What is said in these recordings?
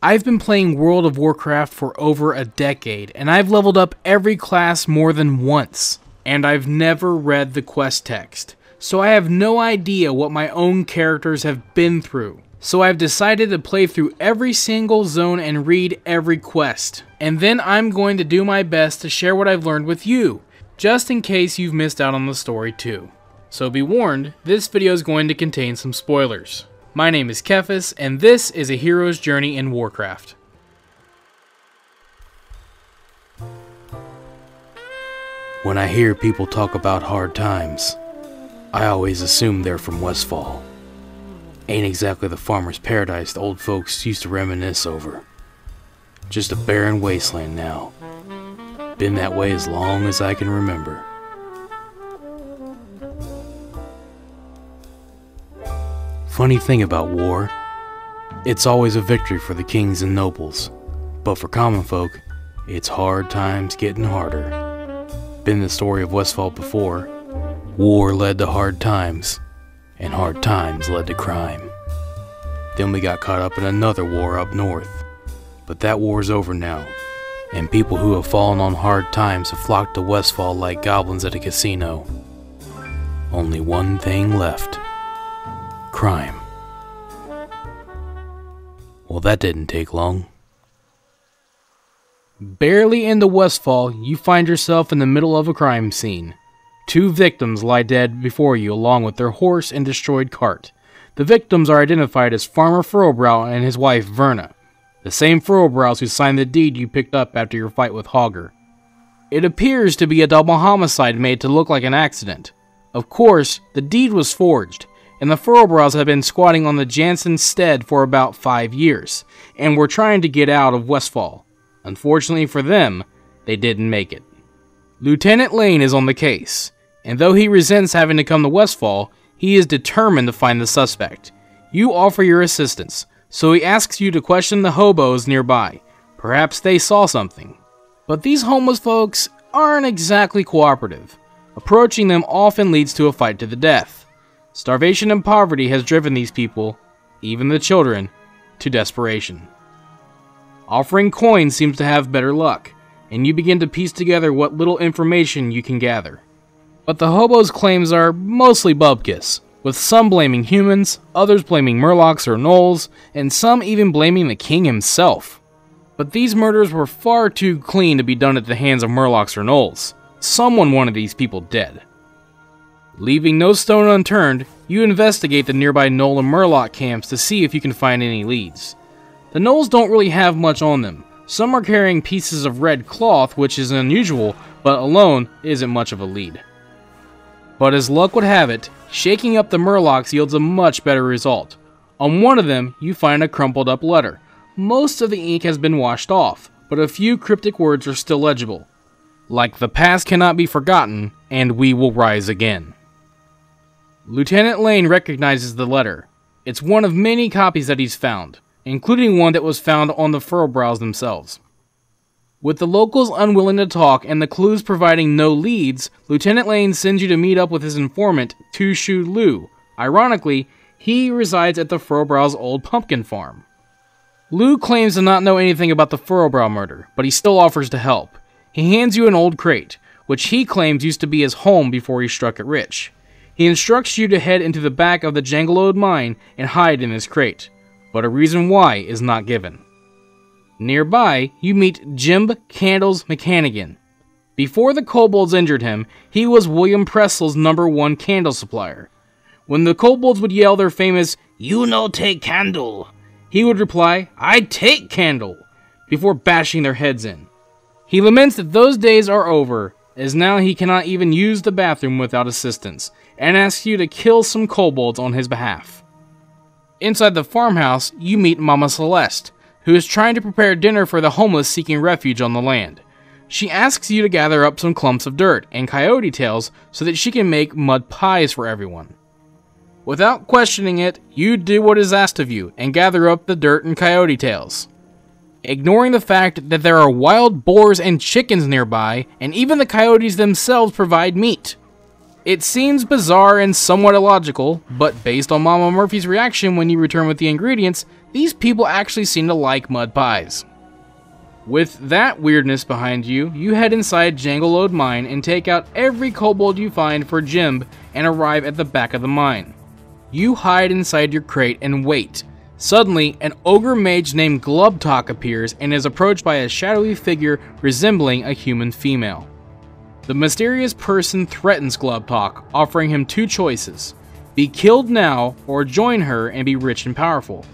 I've been playing World of Warcraft for over a decade, and I've leveled up every class more than once. And I've never read the quest text, so I have no idea what my own characters have been through. So I've decided to play through every single zone and read every quest. And then I'm going to do my best to share what I've learned with you, just in case you've missed out on the story too. So be warned, this video is going to contain some spoilers. My name is TheKephas, and this is a hero's journey in Warcraft. When I hear people talk about hard times, I always assume they're from Westfall. Ain't exactly the farmer's paradise the old folks used to reminisce over. Just a barren wasteland now. Been that way as long as I can remember. Funny thing about war, it's always a victory for the kings and nobles, but for common folk, it's hard times getting harder. Been the story of Westfall before. War led to hard times, and hard times led to crime. Then we got caught up in another war up north, but that war's over now, and people who have fallen on hard times have flocked to Westfall like goblins at a casino. Only one thing left. Crime. Well, that didn't take long. Barely into Westfall, you find yourself in the middle of a crime scene. Two victims lie dead before you along with their horse and destroyed cart. The victims are identified as Farmer Furrowbrow and his wife Verna, the same Furrowbrows who signed the deed you picked up after your fight with Hogger. It appears to be a double homicide made to look like an accident. Of course, the deed was forged, and the Furrowbrows have been squatting on the Jansen stead for about 5 years, and were trying to get out of Westfall. Unfortunately for them, they didn't make it. Lieutenant Lane is on the case, and though he resents having to come to Westfall, he is determined to find the suspect. You offer your assistance, so he asks you to question the hobos nearby. Perhaps they saw something. But these homeless folks aren't exactly cooperative. Approaching them often leads to a fight to the death. Starvation and poverty has driven these people, even the children, to desperation. Offering coins seems to have better luck, and you begin to piece together what little information you can gather. But the hobos' claims are mostly bupkis, with some blaming humans, others blaming murlocs or gnolls, and some even blaming the king himself. But these murders were far too clean to be done at the hands of murlocs or gnolls. Someone wanted these people dead. Leaving no stone unturned, you investigate the nearby gnoll and murloc camps to see if you can find any leads. The gnolls don't really have much on them. Some are carrying pieces of red cloth, which is unusual, but alone isn't much of a lead. But as luck would have it, shaking up the murlocs yields a much better result. On one of them, you find a crumpled up letter. Most of the ink has been washed off, but a few cryptic words are still legible. Like the past cannot be forgotten, and we will rise again. Lieutenant Lane recognizes the letter. It's one of many copies that he's found, including one that was found on the Furrowbrows themselves. With the locals unwilling to talk and the clues providing no leads, Lieutenant Lane sends you to meet up with his informant, Two Shoe Lou. Ironically, he resides at the Furrowbrows' old pumpkin farm. Lou claims to not know anything about the Furrowbrow murder, but he still offers to help. He hands you an old crate, which he claims used to be his home before he struck it rich. He instructs you to head into the back of the Jangalode mine and hide in this crate, but a reason why is not given. Nearby, you meet Jim Candles McCannigan. Before the kobolds injured him, he was William Pressel's #1 candle supplier. When the kobolds would yell their famous, "You no take candle," he would reply, "I take candle," before bashing their heads in. He laments that those days are over, as now he cannot even use the bathroom without assistance, and asks you to kill some kobolds on his behalf. Inside the farmhouse, you meet Mama Celeste, who is trying to prepare dinner for the homeless seeking refuge on the land. She asks you to gather up some clumps of dirt and coyote tails so that she can make mud pies for everyone. Without questioning it, you do what is asked of you and gather up the dirt and coyote tails, ignoring the fact that there are wild boars and chickens nearby, and even the coyotes themselves provide meat. It seems bizarre and somewhat illogical, but based on Mama Murphy's reaction when you return with the ingredients, these people actually seem to like mud pies. With that weirdness behind you, you head inside Jangle-Lode Mine and take out every kobold you find for Jimb and arrive at the back of the mine. You hide inside your crate and wait. Suddenly, an ogre mage named Glubtalk appears and is approached by a shadowy figure resembling a human female. The mysterious person threatens Glubtalk, offering him two choices: be killed now or join her and be rich and powerful.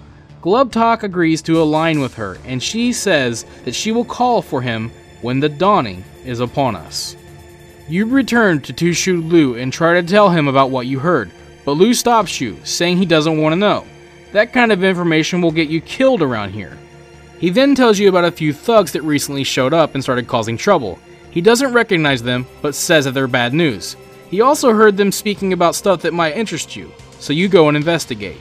Glubtalk agrees to align with her, and she says that she will call for him when the dawning is upon us. You return to Tushu Lu and try to tell him about what you heard, but Lu stops you, saying he doesn't want to know. That kind of information will get you killed around here. He then tells you about a few thugs that recently showed up and started causing trouble. He doesn't recognize them, but says that they're bad news. He also heard them speaking about stuff that might interest you, so you go and investigate.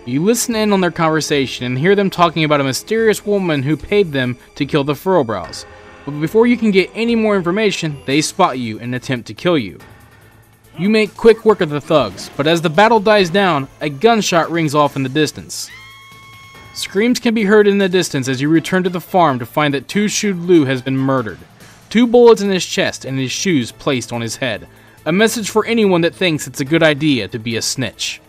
You listen in on their conversation and hear them talking about a mysterious woman who paid them to kill the Furrowbrows. But before you can get any more information, they spot you and attempt to kill you. You make quick work of the thugs, but as the battle dies down, a gunshot rings off in the distance. Screams can be heard in the distance as you return to the farm to find that Tushu Lu has been murdered. 2 bullets in his chest and his shoes placed on his head. A message for anyone that thinks it's a good idea to be a snitch.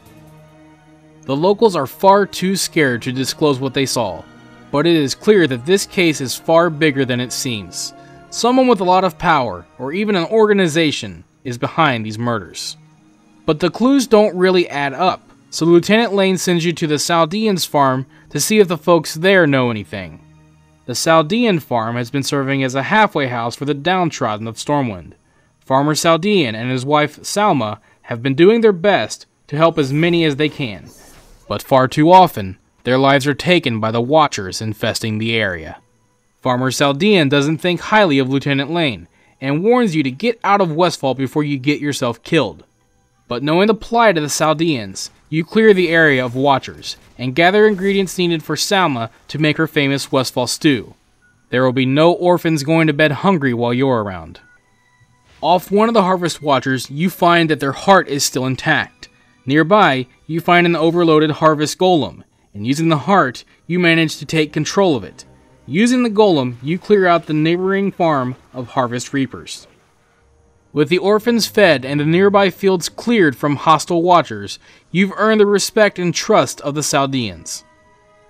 The locals are far too scared to disclose what they saw, but it is clear that this case is far bigger than it seems. Someone with a lot of power, or even an organization, is behind these murders. But the clues don't really add up, so Lieutenant Lane sends you to the Saldeans farm to see if the folks there know anything. The Saldean farm has been serving as a halfway house for the downtrodden of Stormwind. Farmer Saldean and his wife Salma have been doing their best to help as many as they can, but far too often, their lives are taken by the Watchers infesting the area. Farmer Saldean doesn't think highly of Lieutenant Lane, and warns you to get out of Westfall before you get yourself killed. But knowing the plight of the Saldeans, you clear the area of Watchers, and gather ingredients needed for Salma to make her famous Westfall stew. There will be no orphans going to bed hungry while you're around. Off one of the Harvest Watchers, you find that their heart is still intact. Nearby, you find an overloaded Harvest Golem, and using the heart, you manage to take control of it. Using the Golem, you clear out the neighboring farm of Harvest Reapers. With the orphans fed and the nearby fields cleared from hostile Watchers, you've earned the respect and trust of the Saldeans.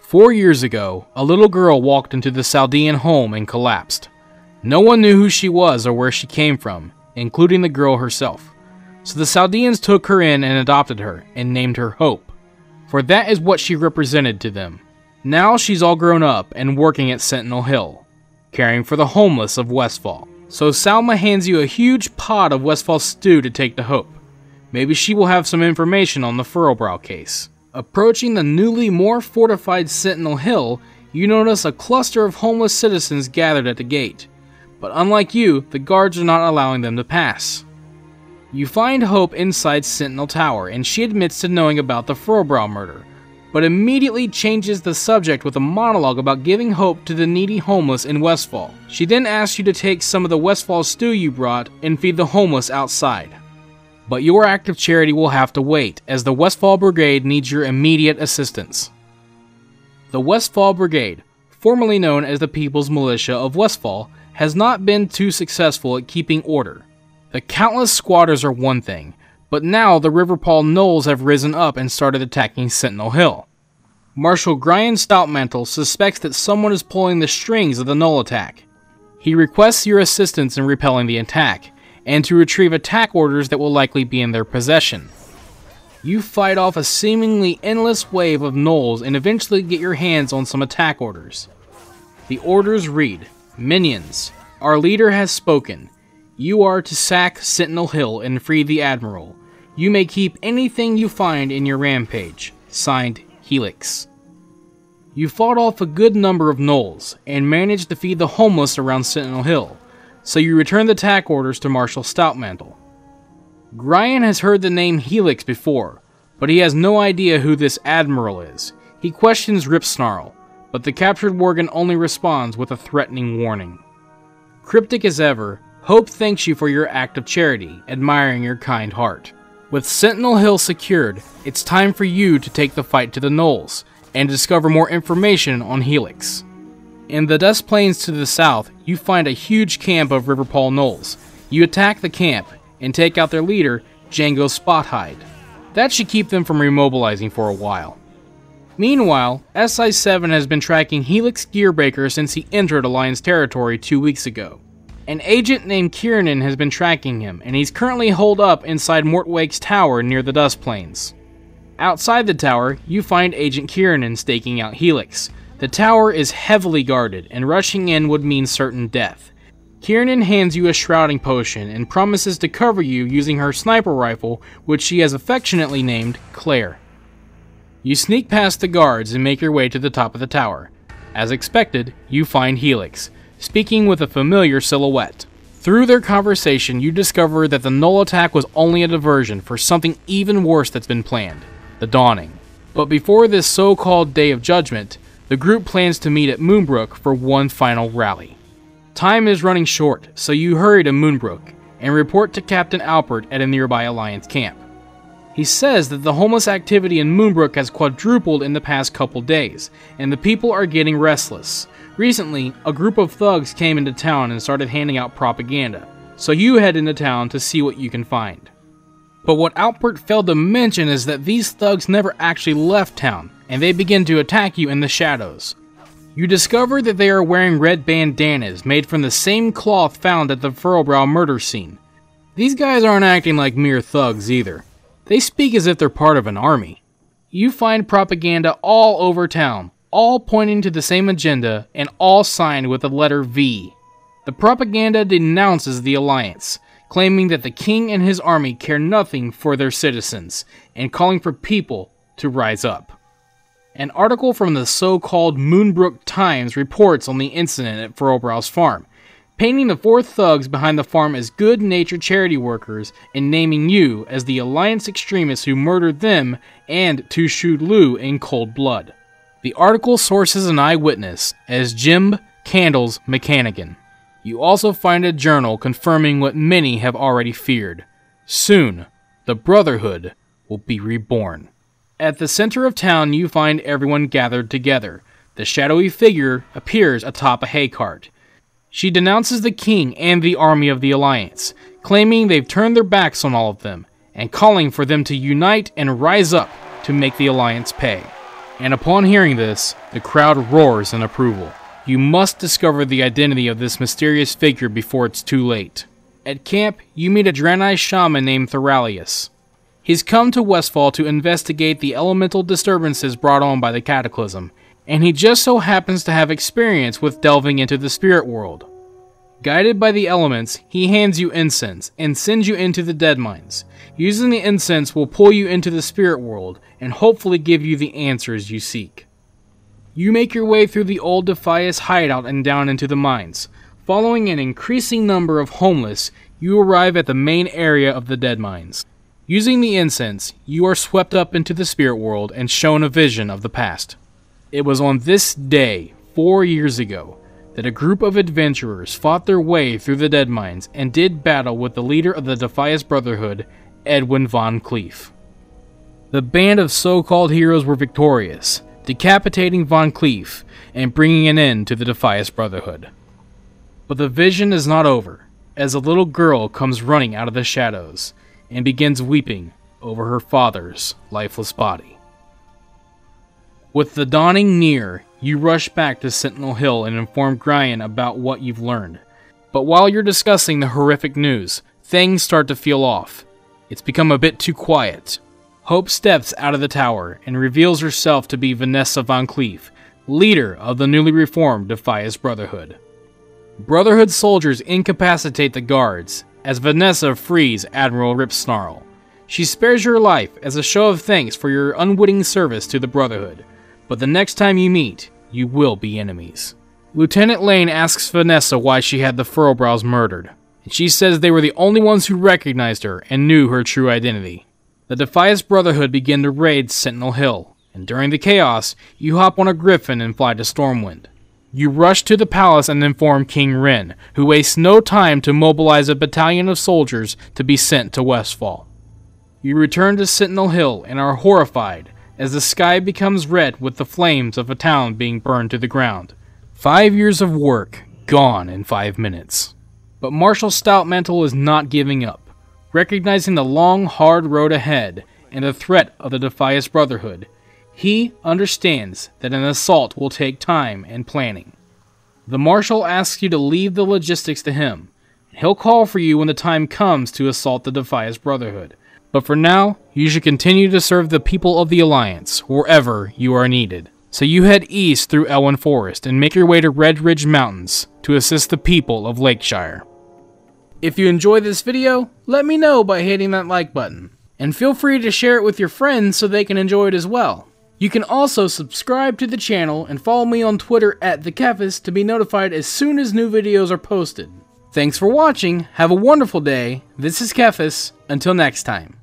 4 years ago, a little girl walked into the Saldean home and collapsed. No one knew who she was or where she came from, including the girl herself. So the Saldeans took her in and adopted her, and named her Hope, for that is what she represented to them. Now she's all grown up and working at Sentinel Hill, caring for the homeless of Westfall. So Salma hands you a huge pot of Westfall stew to take to Hope. Maybe she will have some information on the Furrowbrow case. Approaching the newly more fortified Sentinel Hill, you notice a cluster of homeless citizens gathered at the gate. But unlike you, the guards are not allowing them to pass. You find Hope inside Sentinel Tower, and she admits to knowing about the Furrowbrow murder, but immediately changes the subject with a monologue about giving hope to the needy homeless in Westfall. She then asks you to take some of the Westfall stew you brought and feed the homeless outside. But your act of charity will have to wait, as the Westfall Brigade needs your immediate assistance. The Westfall Brigade, formerly known as the People's Militia of Westfall, has not been too successful at keeping order. The countless squatters are one thing, but now the Riverpaw Gnolls have risen up and started attacking Sentinel Hill. Marshal Brian Stoutmantle suspects that someone is pulling the strings of the Gnoll attack. He requests your assistance in repelling the attack, and to retrieve attack orders that will likely be in their possession. You fight off a seemingly endless wave of Gnolls and eventually get your hands on some attack orders. The orders read, Minions, our leader has spoken. You are to sack Sentinel Hill and free the Admiral. You may keep anything you find in your rampage. Signed, Helix. You fought off a good number of Gnolls, and managed to feed the homeless around Sentinel Hill, so you return the attack orders to Marshal Stoutmantle. Brian has heard the name Helix before, but he has no idea who this Admiral is. He questions Ripsnarl, but the captured Worgen only responds with a threatening warning. Cryptic as ever, Hope thanks you for your act of charity, admiring your kind heart. With Sentinel Hill secured, it's time for you to take the fight to the Knolls, and discover more information on Helix. In the Dust Plains to the south, you find a huge camp of Riverpaw Knolls. You attack the camp, and take out their leader, Django Spothide. That should keep them from remobilizing for a while. Meanwhile, SI-7 has been tracking Helix Gearbreaker since he entered Alliance territory 2 weeks ago. An agent named Kiernan has been tracking him, and he's currently holed up inside Mortwake's tower near the Dust Plains. Outside the tower, you find Agent Kiernan staking out Helix. The tower is heavily guarded, and rushing in would mean certain death. Kiernan hands you a shrouding potion and promises to cover you using her sniper rifle, which she has affectionately named Claire. You sneak past the guards and make your way to the top of the tower. As expected, you find Helix, speaking with a familiar silhouette. Through their conversation, you discover that the Null attack was only a diversion for something even worse that's been planned, the Dawning. But before this so-called Day of Judgment, the group plans to meet at Moonbrook for one final rally. Time is running short, so you hurry to Moonbrook and report to Captain Alpert at a nearby Alliance camp. He says that the homeless activity in Moonbrook has quadrupled in the past couple days, and the people are getting restless. Recently, a group of thugs came into town and started handing out propaganda, so you head into town to see what you can find. But what Alpert failed to mention is that these thugs never actually left town, and they begin to attack you in the shadows. You discover that they are wearing red bandanas made from the same cloth found at the Furrowbrow murder scene. These guys aren't acting like mere thugs either. They speak as if they're part of an army. You find propaganda all over town, all pointing to the same agenda, and all signed with the letter V. The propaganda denounces the Alliance, claiming that the king and his army care nothing for their citizens, and calling for people to rise up. An article from the so-called Moonbrook Times reports on the incident at Furrowbrow's farm, painting the 4 thugs behind the farm as good-natured charity workers and naming you as the Alliance extremists who murdered them and Tushu Lu in cold blood. The article sources an eyewitness as Jim Candles McCannigan. You also find a journal confirming what many have already feared. Soon, the Brotherhood will be reborn. At the center of town, you find everyone gathered together. The shadowy figure appears atop a hay cart. She denounces the king and the army of the Alliance, claiming they've turned their backs on all of them, and calling for them to unite and rise up to make the Alliance pay. And upon hearing this, the crowd roars in approval. You must discover the identity of this mysterious figure before it's too late. At camp, you meet a Draenei shaman named Thoralius. He's come to Westfall to investigate the elemental disturbances brought on by the Cataclysm, and he just so happens to have experience with delving into the spirit world. Guided by the elements, he hands you incense and sends you into the Deadmines. Using the incense will pull you into the spirit world and hopefully give you the answers you seek. You make your way through the old TheKephas hideout and down into the mines. Following an increasing number of homeless, you arrive at the main area of the Deadmines. Using the incense, you are swept up into the spirit world and shown a vision of the past. It was on this day, 4 years ago, that a group of adventurers fought their way through the Deadmines and did battle with the leader of the TheKephas Brotherhood, Edwin von Cleef. The band of so-called heroes were victorious, decapitating von Cleef and bringing an end to the TheKephas Brotherhood. But the vision is not over, as a little girl comes running out of the shadows and begins weeping over her father's lifeless body. With the dawning near, you rush back to Sentinel Hill and inform Brian about what you've learned. But while you're discussing the horrific news, things start to feel off. It's become a bit too quiet. Hope steps out of the tower and reveals herself to be Vanessa von Cleef, leader of the newly reformed TheKephas Brotherhood. Brotherhood soldiers incapacitate the guards, as Vanessa frees Admiral Ripsnarl. She spares your life as a show of thanks for your unwitting service to the Brotherhood, but the next time you meet, you will be enemies. Lieutenant Lane asks Vanessa why she had the Furrowbrows murdered, and she says they were the only ones who recognized her and knew her true identity. The TheKephas Brotherhood begin to raid Sentinel Hill, and during the chaos, you hop on a griffin and fly to Stormwind. You rush to the palace and inform King Rin, who wastes no time to mobilize a battalion of soldiers to be sent to Westfall. You return to Sentinel Hill and are horrified as the sky becomes red with the flames of a town being burned to the ground. 5 years of work gone in 5 minutes. But Marshal Stoutmantle is not giving up. Recognizing the long, hard road ahead and the threat of the TheKephas Brotherhood, he understands that an assault will take time and planning. The Marshal asks you to leave the logistics to him. He'll call for you when the time comes to assault the TheKephas Brotherhood. But for now, you should continue to serve the people of the Alliance wherever you are needed. So you head east through Elwyn Forest and make your way to Red Ridge Mountains to assist the people of Lakeshire. If you enjoyed this video, let me know by hitting that like button. And feel free to share it with your friends so they can enjoy it as well. You can also subscribe to the channel and follow me on Twitter at TheKephas to be notified as soon as new videos are posted. Thanks for watching, have a wonderful day, this is Kephas, until next time.